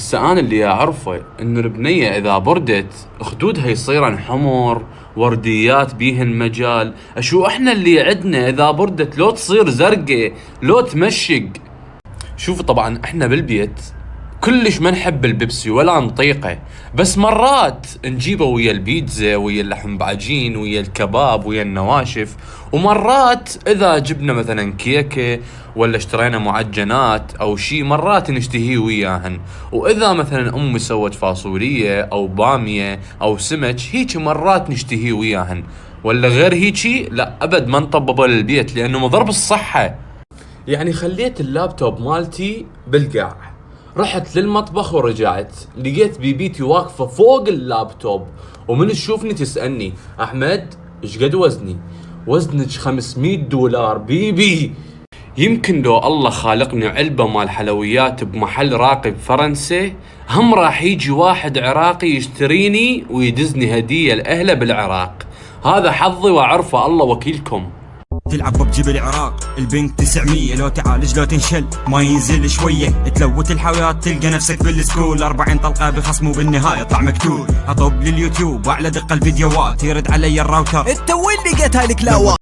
هسا انا اللي اعرفه انه البنية اذا بردت خدودها يصيرن حمر، ورديات بيهن مجال. اشو احنا اللي عدنا اذا بردت لو تصير زرقة لو تمشق. شوفوا طبعا احنا بالبيت كلش ما نحب البيبسي ولا نطيقه، بس مرات نجيبه ويا البيتزا ويا اللحم بعجين ويا الكباب ويا النواشف. ومرات اذا جبنا مثلا كيكة ولا اشترينا معجنات او شي مرات نشتهيه وياهن. واذا مثلا امي سوت فاصولية او بامية او سمك هيك مرات نشتهيه وياهن. ولا غير هيجي لا ابد ما نطببه للبيت لانه مضر بالصحة. يعني خليت اللابتوب مالتي بالقاع، رحت للمطبخ ورجعت لقيت بيبيتي واقفة فوق اللابتوب، ومن تشوفني تسألني احمد ايش قد وزني؟ وزنك 500 دولار بيبي. يمكن لو الله خالقني علبة مال حلويات بمحل راقي بفرنسا هم راح يجي واحد عراقي يشتريني ويدزني هدية لأهله بالعراق. هذا حظي وعرفه الله وكيلكم. تلعب ببجي بالعراق البنك 900 لو تعالج لو تنشل ما ينزل شوية تلوت الحياة تلقى نفسك بالسكول 40 طلقة بخصم وبالنهاية طلع مقتول اطب لليوتيوب واعلى دقة الفيديوهات يرد علي الراوتر انت وين لقيت هالكلاوات؟